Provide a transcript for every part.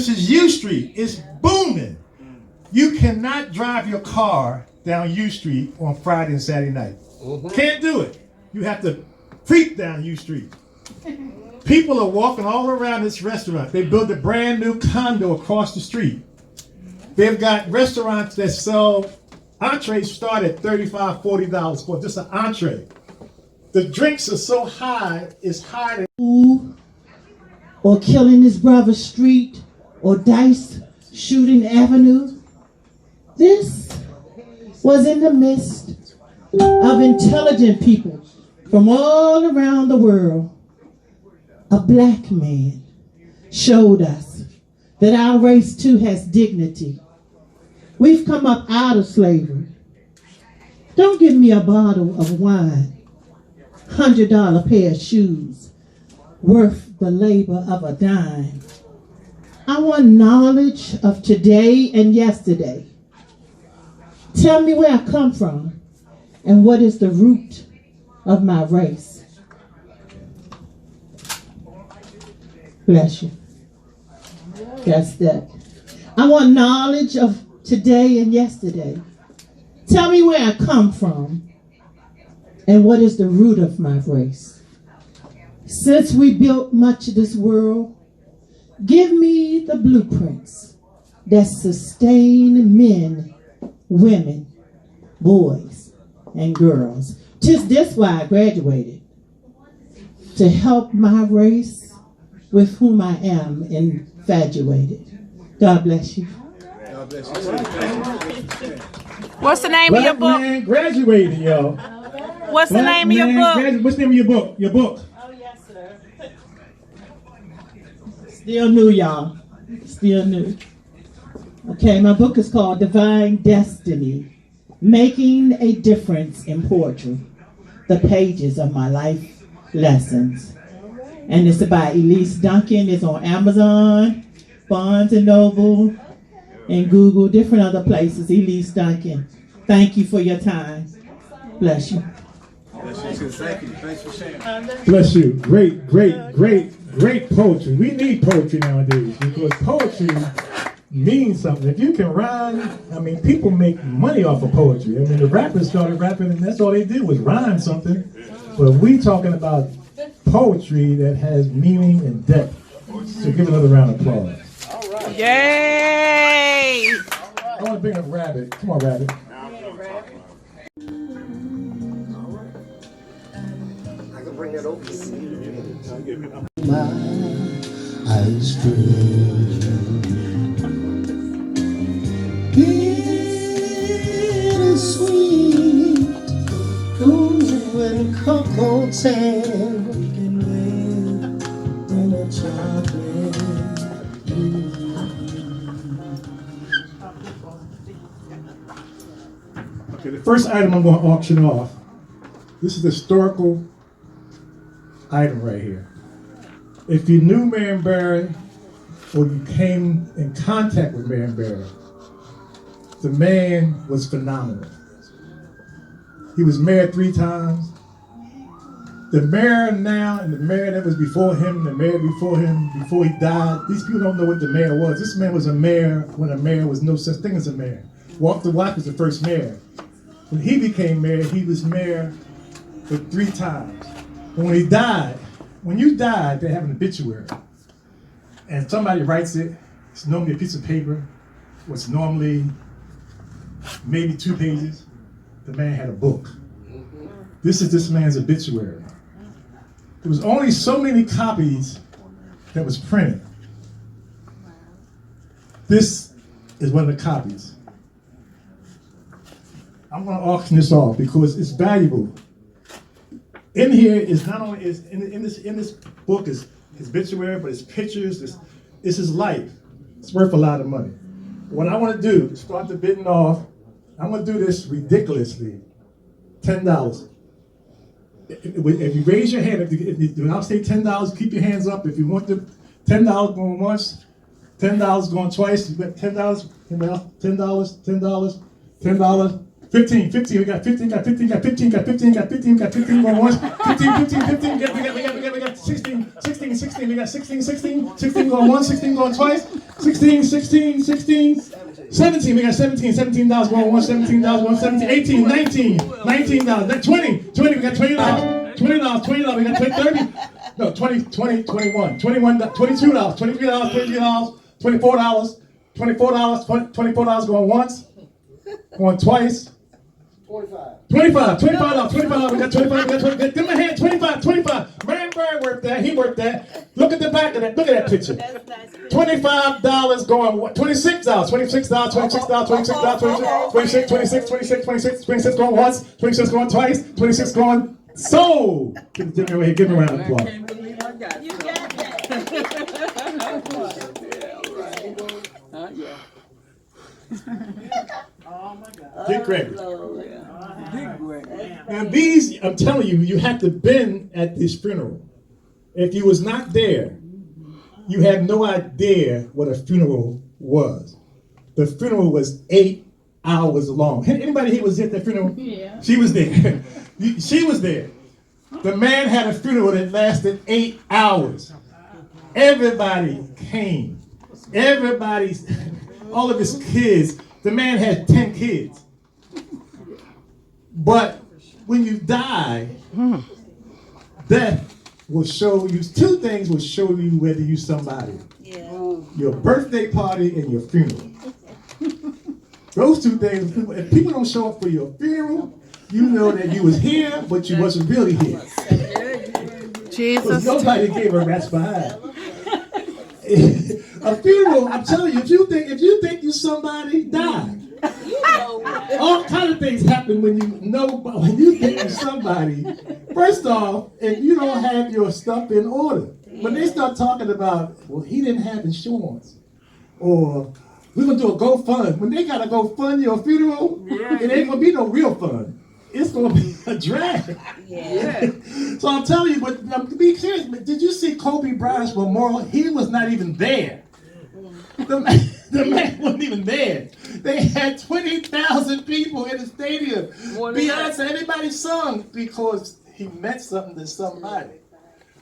This is U Street. It's booming. You cannot drive your car down U Street on Friday and Saturday night. Can't do it. You have to creep down U Street. People are walking all around this restaurant. They built a brand new condo across the street. They've got restaurants that sell entrees start at $35, $40 for just an entree. The drinks are so high, it's high. Or killing his brother Street, or Dice shooting Avenue. This was in the midst of intelligent people from all around the world. A black man showed us that our race too has dignity. We've come up out of slavery. Don't give me a bottle of wine, $100 pair of shoes, worth the labor of a dime. I want knowledge of today and yesterday. Tell me where I come from and what is the root of my race. Bless you. That's that. I want knowledge of today and yesterday. Tell me where I come from and what is the root of my race. Since we built much of this world, give me the blueprints that sustain men, women, boys, and girls. 'Tis this why I graduated, to help my race with whom I am infatuated. God bless you. God bless you. What's the name of your book? Man graduated, y'all. What's the name of your book? What's the name of your book? Your book. Oh, yes, sir. Still new, y'all. Still new. Okay, my book is called Divine Destiny, Making a Difference in Poetry, the pages of my life lessons. And it's by L.L.C. Duncan. It's on Amazon, Barnes & Noble, and Google, different other places. L.L.C. Duncan. Thank you for your time. Bless you. Bless you. Thank you. Thanks for sharing. Bless you. Great poetry. We need poetry nowadays because poetry means something. If you can rhyme, I mean, people make money off of poetry. I mean, the rappers started rapping and that's all they did was rhyme something. But we talking about poetry that has meaning and depth. So give another round of applause. All right. Yay! I want to bring up Rabbit. Come on, Rabbit. I can bring that over. My ice cream, bittersweet, ooh, and cocoa tan, and a chocolate. Okay, the first item I'm going to auction off. This is a historical item right here. If you knew Marion Barry or you came in contact with Marion Barry, the man was phenomenal. He was mayor 3 times. The mayor now and the mayor that was before him, the mayor before him, before he died, these people don't know what the mayor was. This man was a mayor when a mayor was no such thing as a mayor. Walter White was the first mayor. When he became mayor, he was mayor for 3 times. And when he died, when you die, they have an obituary. And somebody writes it. It's normally a piece of paper. It's normally maybe 2 pages. The man had a book. This is this man's obituary. There was only so many copies that was printed. This is one of the copies. I'm going to auction this off because it's valuable. In here is not only in this book is his obituary, but his pictures. It's his life. It's worth a lot of money. What I want to do is start the bidding off. I'm going to do this ridiculously. $10. If you raise your hand, when I'll say $10, keep your hands up. If you want the $10 going once, $10 going twice, you got $10. Anybody else? $10, $10, $10, 15, we got 15, got 15, got 15, got 15, got 15, got 15 going once. 15, 15, 15, we got 16, 16, 16, we got 16, 16, 16 going once, 16 going twice. 16, 16, 16, 17, we got 17, $17 going once, $17 going 17, 18, 19, $19, 20, 20, we got $20, $20, we got 20, 30, no, 20, 20, 21, $21, $22, $23, $24, $24 going once, going twice. 25, $25, we got 25, we got 20. Give him a hand, 25. Man Bird worked that, he worked that. Look at the back of that, look at that picture. $25 going, what? $26, $26 going once, 26 going twice, 26 going sold. Give him a round of applause. You got that. Dick Gregory. Now these, I'm telling you, you have to been at this funeral. If you was not there, you have no idea what a funeral was. The funeral was 8 hours long. Anybody here was at the funeral? Yeah. She was there. She was there. The man had a funeral that lasted 8 hours. Everybody came. Everybody's, all of his kids. The man had 10 kids. But when you die, death will show you, two things will show you whether you somebody. Yeah. Your birthday party and your funeral. Those two things, if people don't show up for your funeral, you know that you was here, but you wasn't really here. Jesus. Nobody gave a rat's behind. A funeral, I'm telling you, if you think you somebody, die. All kind of things happen when you think you're somebody. First off, if you don't have your stuff in order. When they start talking about, well, he didn't have insurance, or we're gonna do a GoFund. When they gotta go fund your funeral, it ain't gonna be no real fun. It's gonna be a drag. Yeah. So I'm telling you, but to be serious, did you see Kobe Bryant's memorial? He was not even there. The man wasn't even there. They had 20,000 people in the stadium. Beyonce, everybody sung because he meant something to somebody.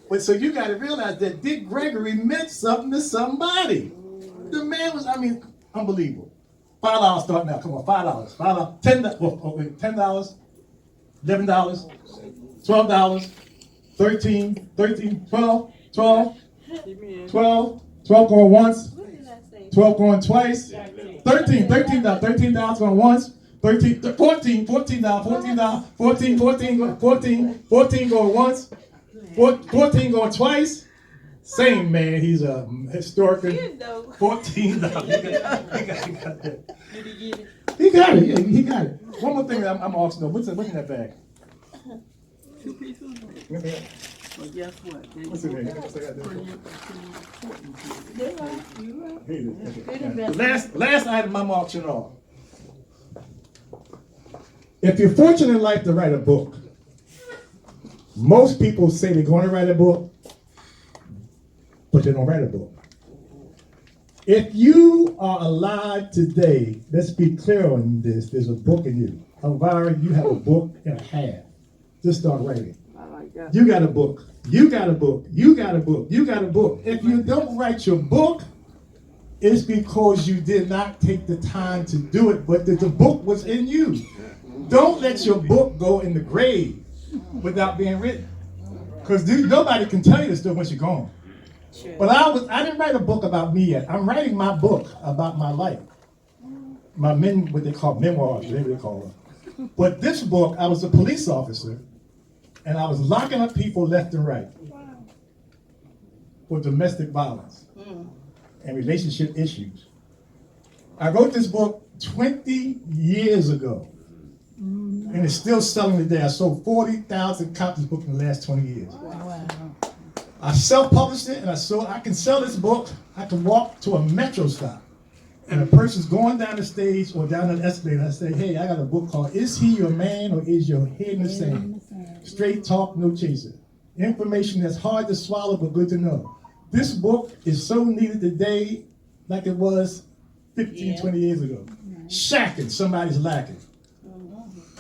But so you got to realize that Dick Gregory meant something to somebody. The man was, unbelievable. $5 start now. Come on, $5. $10, $10, $11, $12, 13, 12 going once, 12 going twice, $13 going once, 14 going once, 14 going twice. Same man, he's a historian. $14. He got it. He got it. One more thing I'm asking though. What's in that bag? Well, guess what? What's in there? The last item I'm auctioning off. If you're fortunate in life to write a book, most people say they're going to write a book, but they don't write a book. If you are alive today, let's be clear on this, there's a book in you. Elvira, you have a book and a half. Just start writing. I like that. You got a book. You got a book. You got a book. You got a book. If you don't write your book, it's because you did not take the time to do it, but the book was in you. Don't let your book go in the grave without being written. Because nobody can tell you this stuff once you're gone. But I didn't write a book about me yet. I'm writing my book about my life. What they call memoirs, whatever they call them. But this book, I was a police officer, and I was locking up people left and right for domestic violence and relationship issues. I wrote this book 20 years ago, and it's still selling today. I sold 40,000 copies of the book in the last 20 years. Wow. I self-published it, and I can sell this book. I can walk to a metro stop, and a person's going down the stage or down the escalator, and I say, hey, I got a book called Is He Your Man or Is Your Head in the Sand? Straight talk, no chaser. Information that's hard to swallow but good to know. This book is so needed today like it was 15, 20 years ago. Shacking, somebody's lacking.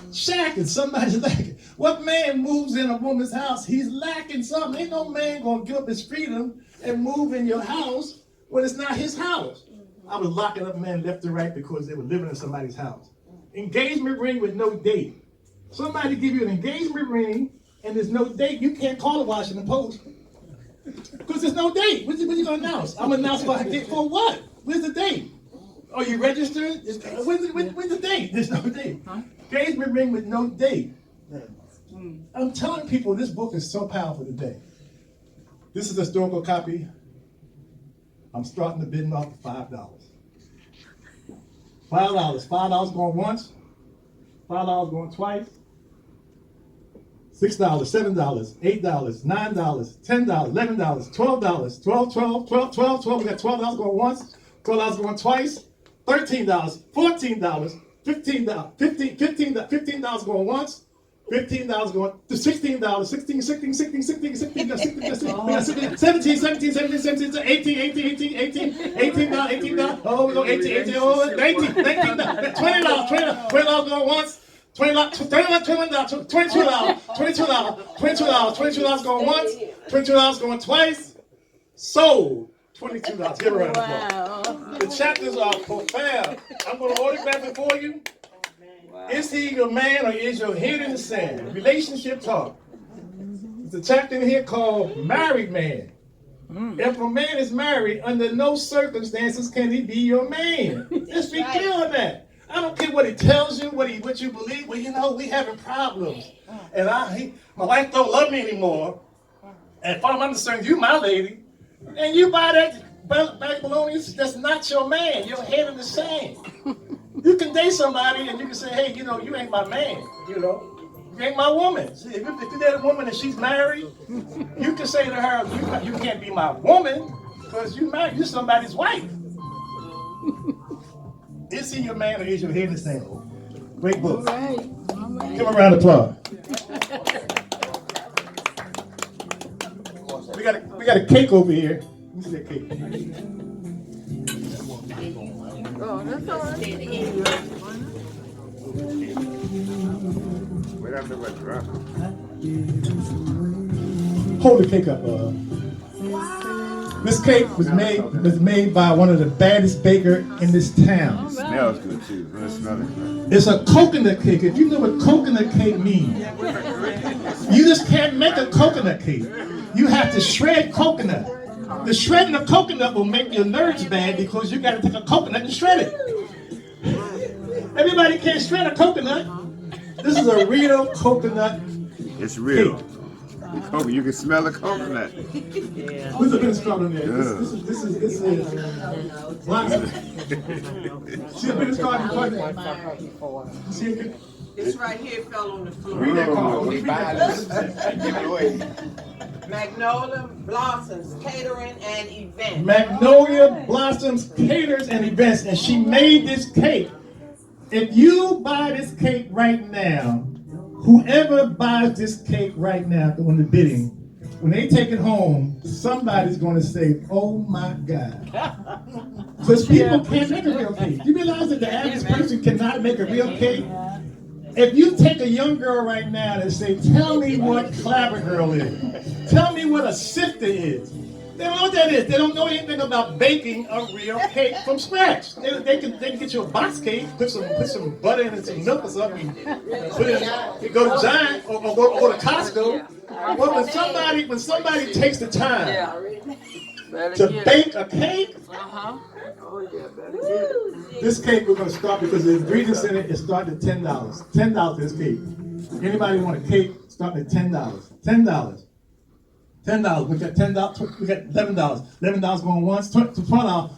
shacking. Somebody's lacking. What man moves in a woman's house? He's lacking something. Ain't no man gonna give up his freedom and move in your house when it's not his house. I was locking up men left and right because they were living in somebody's house. Engagement ring with no date. Somebody give you an engagement ring and there's no date. You can't call the Washington Post because there's no date. What you gonna announce? I'm announcing what I get for what? Where's the date? Are you registered? When's the date? There's no date. Engagement ring with no date. I'm telling people this book is so powerful today. This is a historical copy. I'm starting the bidding off at $5. $5. $5 going once. $5 going twice. $6, $7, $8, $9, $10, $11, $12, $12. We got $12 going once, $12 going twice, $13, $14, $15 going once, $15 going to $16, $16, $17, $18, oh, we go $18, oh, $19, $20 going once, $22 going once, $22 going twice, sold. $22. Give a round of applause. The chapters are profound. I'm going to autograph it for you. Is he your man or is your head in the sand? Relationship talk. There's a chapter in here called Married Man. If a man is married, under no circumstances can he be your man. Let's be clear on that. I don't care what he tells you, what you believe. Well, you know, we having problems. And my wife don't love me anymore. And if I'm concerned, you my lady. And you buy that baloney, that's not your man. Your head in the sand. You can date somebody and you can say, hey, you know, you ain't my man. You know, you ain't my woman. See, if you date a woman and she's married, you can say to her, you can't be my woman because you married. You're somebody's wife. Is he your man or is your head in the sand? Great book. All right. Give him a round of applause. We got a cake over here. Let me see that cake. Oh, that's all right. Hold the cake up. This cake was made by one of the baddest baker in this town. It smells good too. Let's smell it. It's a coconut cake. If you know what coconut cake means, you just can't make a coconut cake. You have to shred coconut. The shredding of coconut will make your nerves bad because you got to take a coconut and shred it. Everybody can't shred a coconut. This is a real coconut. It's real. Cake. You can smell the coconut. Where's the business card on there? This is blossom. See the business card in the pocket? See it? It's right here, fell on the floor. Read that card. Give it away. Magnolia Blossoms Catering and Events. Magnolia Blossoms Caters and Events, and she made this cake. If you buy this cake right now, whoever buys this cake right now on the bidding, when they take it home, somebody's going to say, oh my God. Because people can't make a real cake. You realize that the average person cannot make a real cake? If you take a young girl right now and say, tell me what clapper girl is. Tell me what a sifter is. They don't know what that is. They don't know anything about baking a real cake from scratch. They can get you a box cake, put some butter in and some milk or something, put it in, you go to Giant or go to Costco. But when somebody takes the time to bake a cake, this cake we're going to start because the ingredients in it is starting at $10. $10 for this cake. Anybody want a cake starting at $10? $10. $10. We got $10. We got $11. $11 going once. $12.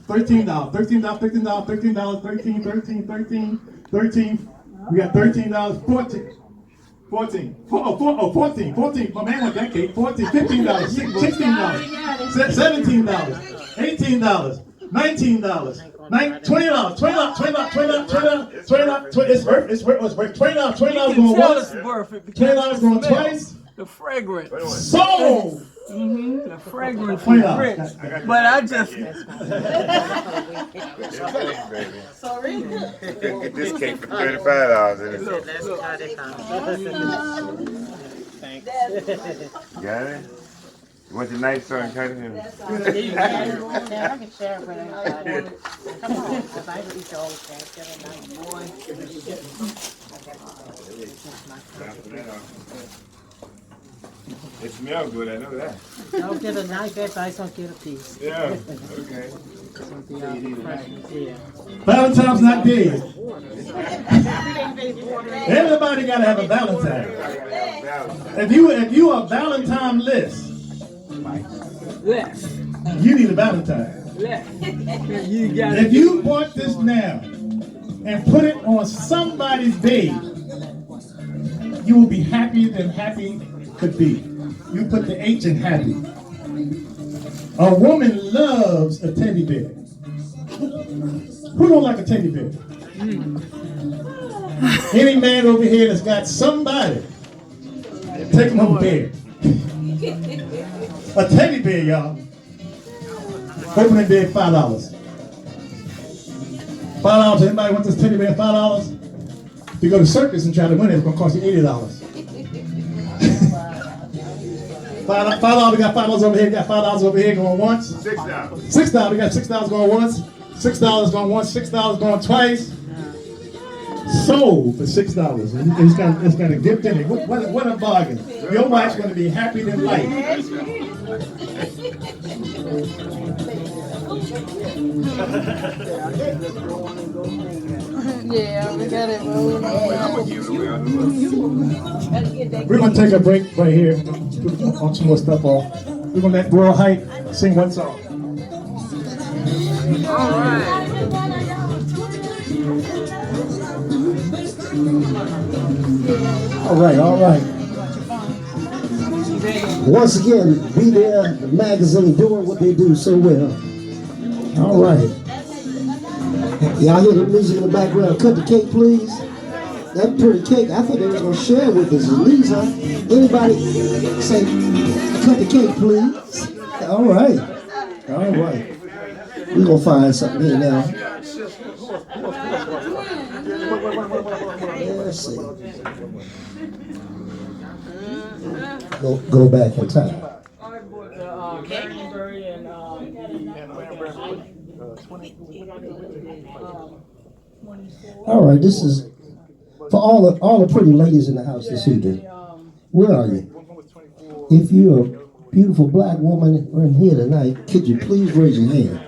$13. $13. $13. $13. $13. We got $13. 14. 14. 14. My man want that cake. 14. $15. $16. $17. $18. $19. $20. $20. It's worth $20 going once. $20 going twice. The fragrance. Sold. The fragrance $20. is rich. But I just. Get this cake for $35. Got it? You want the knife so I can cut it? I can share it with everybody. Come on, because I can eat the whole thing. It smells good, I know that. Don't get a knife, everybody's going to get a piece. Yeah, okay. Valentine's not dead. Everybody gotta have a Valentine. If you are Valentine list, Less. you need a Valentine. Less. You got If you bought this now and put it on somebody's bed, you will be happier than happy could be. You put the H in happy. A woman loves a teddy bear. Who don't like a teddy bear? Any man over here that's got somebody, take him home bear. A teddy bear, y'all. Opening bid $5. $5. Anybody want this teddy bear? $5. If you go to circus and try to win it, it's gonna cost you $80. $5. We got $5 over here. We got $5 over here going once. $6. $6. We got $6 going once. $6 going once. $6 going twice. Sold for $6. It's got a gift in it. What a bargain! Your wife's going to be happy than life. Yeah, we got it rolling. We're going to take a break right here. On some more stuff off. We're going to let Royal Height sing one song. All right. All right. Once again, Be There, the magazine, doing what they do so well. All right. Y'all hear the music in the background? Cut the cake, please. That pretty cake, I thought they were going to share with us. Lisa, anybody say, cut the cake, please? All right. We're going to find something here now. Let's see. Go back in time. All right, this is for all the pretty ladies in the house this evening. Where are you? If you're a beautiful black woman in here tonight, could you please raise your hand?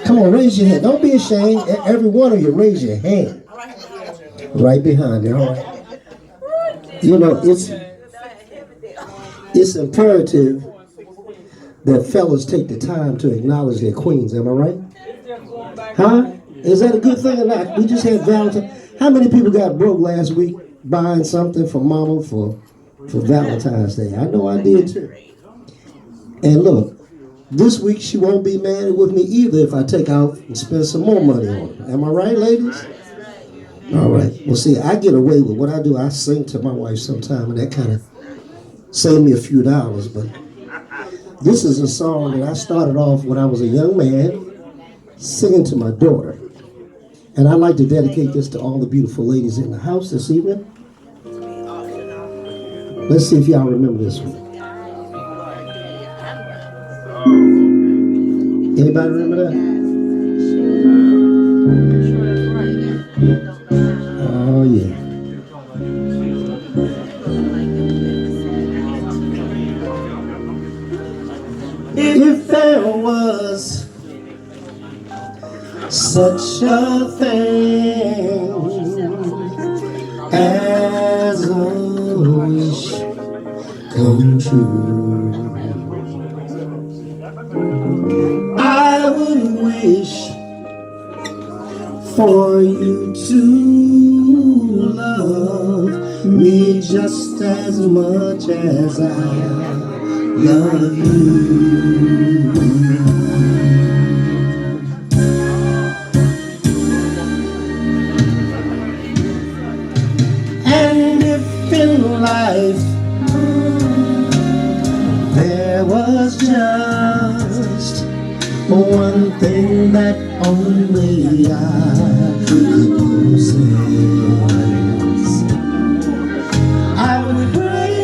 Come on, raise your hand. Don't be ashamed. Every one of you, raise your hand. Right behind you. All right. You know, it's imperative that fellas take the time to acknowledge their queens. Am I right? Huh? Is that a good thing or not? We just had Valentine. How many people got broke last week buying something for mama for Valentine's Day? I know I did too. And look, this week she won't be mad with me either if I take out and spend some more money on her. Am I right, ladies? All right. Well, see, I get away with what I do. I sing to my wife sometime, and that kind of saved me a few dollars. But this is a song that I started off when I was a young man singing to my daughter. And I'd like to dedicate this to all the beautiful ladies in the house this evening. Let's see if y'all remember this one. Anybody remember that? Oh, yeah. If there was such a thing as a wish come true, I would wish for you to love me just as much as I love you. And if in life There was just one thing that only I could possess. I would pray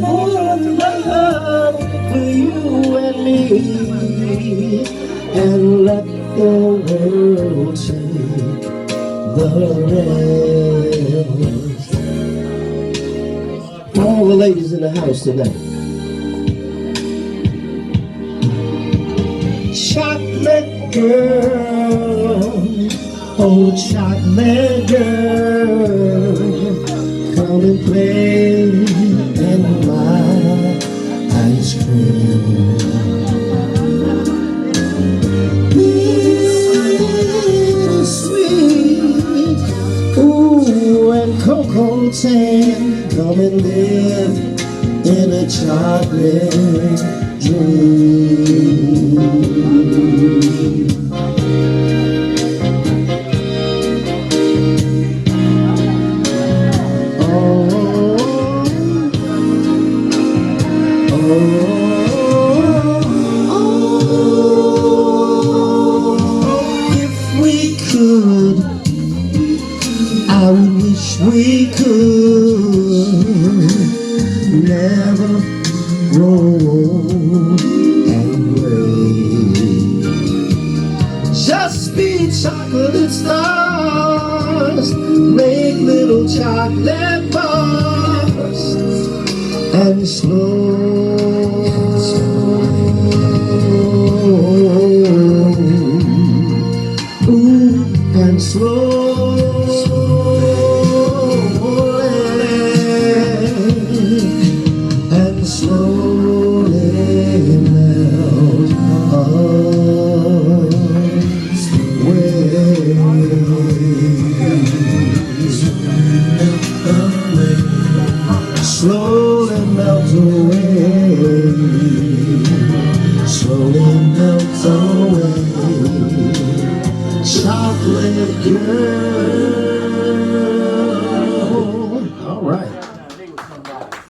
for love for you and me, and let the world take the rest. For all the ladies in the house tonight. Chocolate girl, oh chocolate girl, come and play in my ice cream. Sweet, ooh, and cocoa tan, come and live in a chocolate dream. If we could, I would wish we could never grow old and gray. Just be chocolate stars, make little chocolate bars, and slow